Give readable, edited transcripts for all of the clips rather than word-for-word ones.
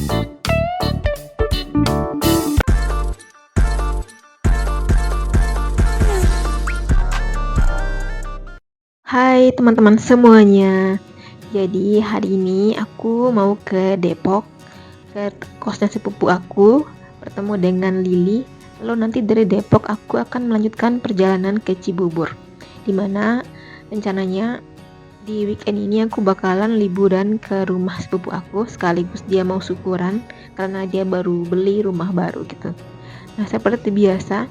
Hai teman-teman semuanya. Jadi hari ini aku mau ke Depok, ke kosnya sepupu aku, bertemu dengan Lili. Lalu nanti dari Depok aku akan melanjutkan perjalanan ke Cibubur. Dimana rencananya di weekend ini aku bakalan liburan ke rumah sepupu aku, sekaligus dia mau syukuran karena dia baru beli rumah baru gitu. Nah, seperti biasa,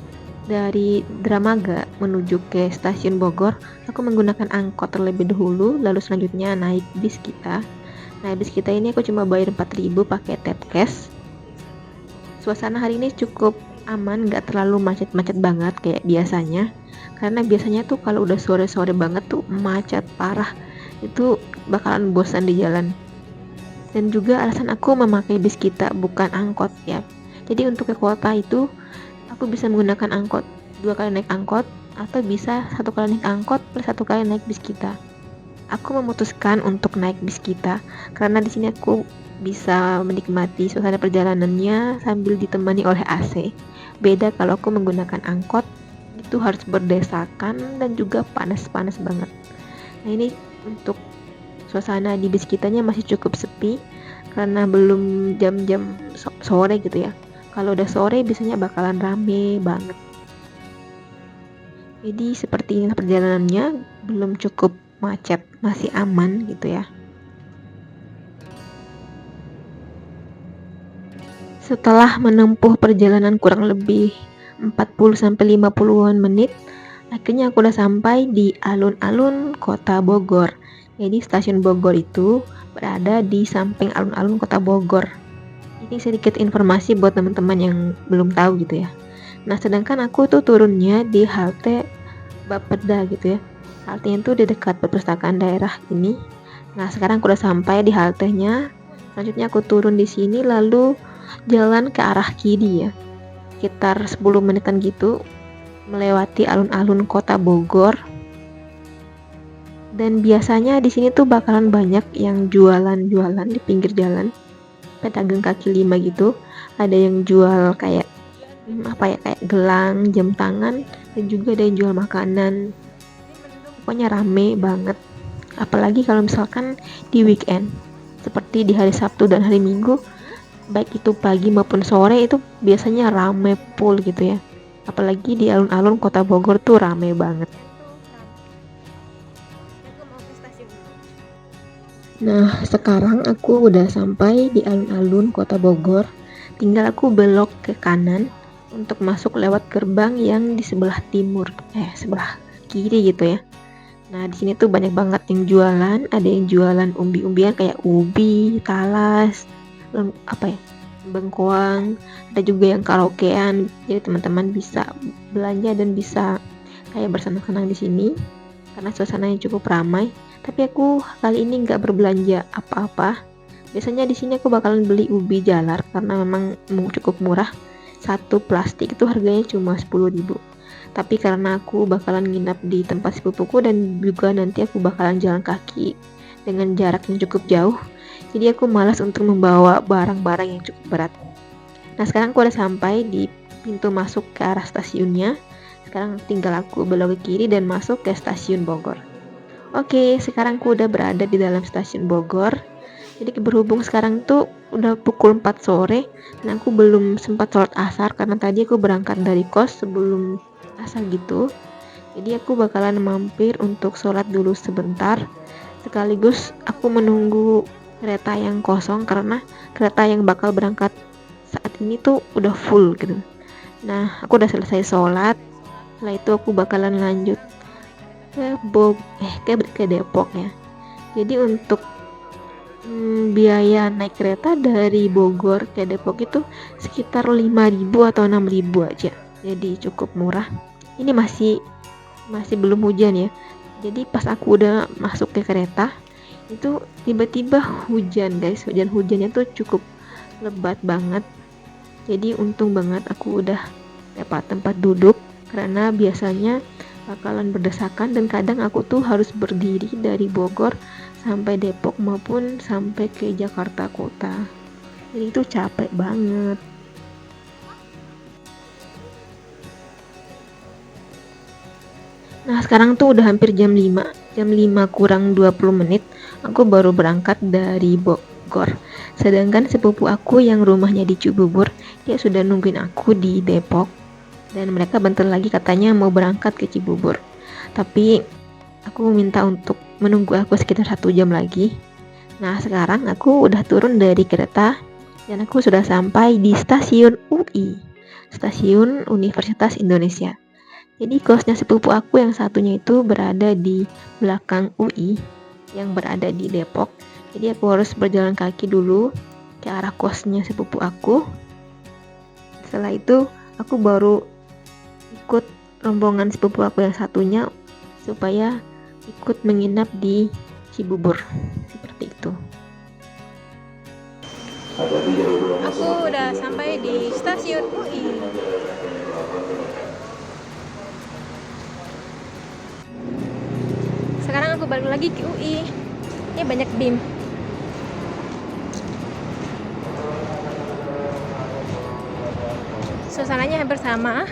dari Dramaga menuju ke stasiun Bogor, aku menggunakan angkot terlebih dahulu, lalu selanjutnya naik bis kita. Nah, bis kita ini aku cuma bayar 4.000 pakai tap cash. Suasana hari ini cukup aman, nggak terlalu macet-macet banget kayak biasanya. Karena biasanya tuh kalau udah sore-sore banget tuh macet parah. Itu bakalan bosan di jalan. Dan juga alasan aku memakai bis kita bukan angkot ya. Jadi untuk ke kota itu aku bisa menggunakan angkot, 2 kali naik angkot, atau bisa 1 kali naik angkot plus 1 kali naik bis kita. Aku memutuskan untuk naik bis kita karena di sini aku bisa menikmati suasana perjalanannya sambil ditemani oleh AC. Beda kalau aku menggunakan angkot, itu harus berdesakan dan juga panas-panas banget. Nah, ini untuk suasana di bis kitanya masih cukup sepi karena belum jam-jam sore gitu ya. Kalau udah sore biasanya bakalan rame banget. Jadi seperti inilah perjalanannya, belum cukup macet, masih aman gitu ya. Setelah menempuh perjalanan kurang lebih 40-50-an menit, akhirnya aku udah sampai di alun-alun Kota Bogor. Jadi stasiun Bogor itu berada di samping alun-alun Kota Bogor. Ini sedikit informasi buat teman-teman yang belum tahu gitu ya. Nah, sedangkan aku tuh turunnya di halte Bapeda gitu ya. Haltenya tuh di dekat perpustakaan daerah ini. Nah, sekarang aku udah sampai di haltenya. Selanjutnya aku turun di sini lalu jalan ke arah kiri ya. Sekitar 10 menitan gitu melewati alun-alun Kota Bogor. Dan biasanya di sini tuh bakalan banyak yang jualan-jualan di pinggir jalan. Pedagang kaki lima gitu. Ada yang jual kayak kayak gelang, jam tangan, dan juga ada yang jual makanan. Pokoknya rame banget. Apalagi kalau misalkan di weekend, seperti di hari Sabtu dan hari Minggu, baik itu pagi maupun sore itu biasanya rame full gitu ya. Apalagi di alun-alun Kota Bogor tuh rame banget. Nah, sekarang aku udah sampai di alun-alun Kota Bogor. Tinggal aku belok ke kanan untuk masuk lewat gerbang yang di sebelah timur, sebelah kiri gitu ya. Nah, di sini tuh banyak banget yang jualan, ada yang jualan umbi-umbian kayak ubi, talas, bengkoang, ada juga yang karaokean. Jadi teman-teman bisa belanja dan bisa kayak bersenang-senang di sini karena suasananya cukup ramai. Tapi aku kali ini nggak berbelanja apa-apa. Biasanya di sini aku bakalan beli ubi jalar karena memang cukup murah. Satu plastik itu harganya cuma 10.000. Tapi karena aku bakalan nginap di tempat sepupuku dan juga nanti aku bakalan jalan kaki dengan jarak yang cukup jauh, jadi aku malas untuk membawa barang-barang yang cukup berat. Nah, sekarang aku udah sampai di pintu masuk ke arah stasiunnya. Sekarang tinggal aku belok ke kiri dan masuk ke stasiun Bogor. Oke, sekarang aku udah berada di dalam stasiun Bogor. Jadi berhubung sekarang tuh udah pukul 4 sore dan aku belum sempat sholat asar karena tadi aku berangkat dari kos sebelum asar gitu. Jadi aku bakalan mampir untuk sholat dulu sebentar. Sekaligus aku menunggu kereta yang kosong karena kereta yang bakal berangkat saat ini tuh udah full gitu. Nah, aku udah selesai sholat. Setelah itu aku bakalan lanjut ke Depok ya. Jadi untuk biaya naik kereta dari Bogor ke Depok itu sekitar 5.000 atau 6.000 aja. Jadi cukup murah. Ini masih belum hujan ya. Jadi pas aku udah masuk ke kereta itu tiba-tiba hujan guys. Hujannya tuh cukup lebat banget. Jadi untung banget aku udah dapat tempat duduk karena biasanya bakalan berdesakan dan kadang aku tuh harus berdiri dari Bogor sampai Depok maupun sampai ke Jakarta Kota. jadi itu capek banget. Nah sekarang tuh udah hampir jam 5 kurang 20 menit aku baru berangkat dari Bogor. Sedangkan sepupu aku yang rumahnya di Cibubur, dia sudah nungguin aku di Depok. Dan mereka bentar lagi katanya mau berangkat ke Cibubur. Tapi aku minta untuk menunggu aku sekitar 1 jam lagi. Nah sekarang aku udah turun dari kereta dan aku sudah sampai di stasiun UI, Stasiun Universitas Indonesia. Jadi kosnya sepupu aku yang satunya itu berada di belakang UI yang berada di Depok. Jadi aku harus berjalan kaki dulu ke arah kosnya sepupu aku. Setelah itu aku baru ikut rombongan sepupu aku yang satunya supaya ikut menginap di Cibubur. Seperti itu. Aku udah sampai di stasiun UI. Sekarang aku balik lagi ke UI. Ini banyak BIM. Suasananya hampir sama,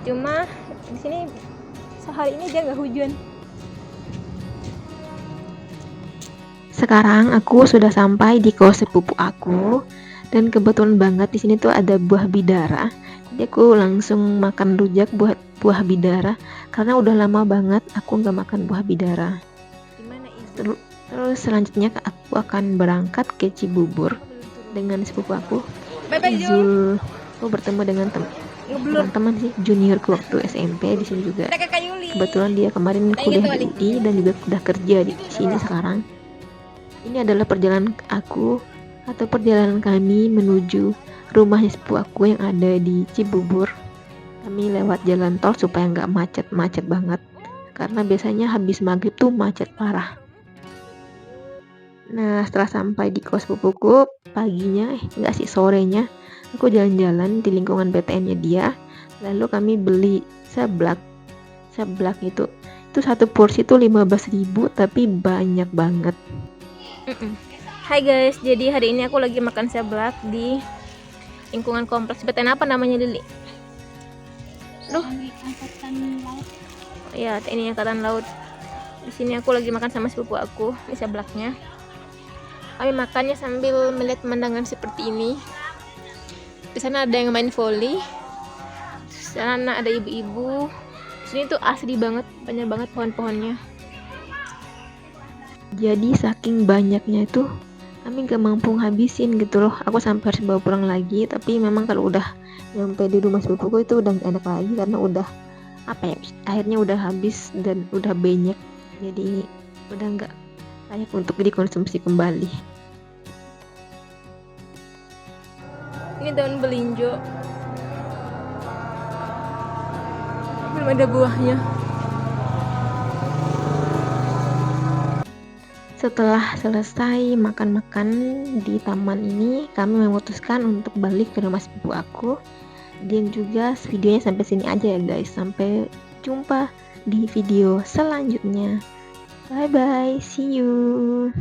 cuma di sini sehari ini dia nggak hujan. Sekarang aku sudah sampai di kos sepupu aku dan kebetulan banget di sini tuh ada buah bidara. Jadi aku langsung makan rujak buat buah bidara karena udah lama banget aku nggak makan buah bidara. Terus selanjutnya aku akan berangkat ke Cibubur dengan sepupu aku. Izul. Aku bertemu dengan teman-teman sih juniorku waktu SMP di sini juga. Kebetulan dia kemarin kuliah di UI dan juga udah kerja di sini sekarang. Ini adalah perjalanan aku atau perjalanan kami menuju rumahnya sepupu aku yang ada di Cibubur. Kami lewat jalan tol supaya nggak macet-macet banget. Karena biasanya habis maghrib tuh macet parah. Nah setelah sampai di kos sepupuku paginya, nggak sih sorenya, aku jalan-jalan di lingkungan PTN-nya dia. Lalu kami beli seblak itu satu porsi tuh 15.000 tapi banyak banget. Hai guys, jadi hari ini aku lagi makan seblak di lingkungan kompleks PTN. Apa namanya Lili? Duh. Ya, TNI Angkatan Laut. Di sini aku lagi makan sama sepupu aku di seblaknya. Kami makannya sambil melihat pemandangan seperti ini. Di sana ada yang main volley. Di sana ada ibu-ibu. Di sini tuh asri banget, banyak banget pohon-pohonnya. Jadi saking banyaknya itu kami gak mampu habisin gitu loh. Aku sampai harus bawa pulang lagi. Tapi memang kalau udah nyampe di rumah sepupuku itu udah gak enak lagi karena udah akhirnya udah habis dan udah banyak. Jadi udah gak layak untuk dikonsumsi kembali. Ini daun belinjo, belum ada buahnya. Setelah selesai makan-makan di taman ini, kami memutuskan untuk balik ke rumah sepupu aku. Dan juga videonya sampai sini aja ya guys. Sampai jumpa di video selanjutnya. Bye bye, see you.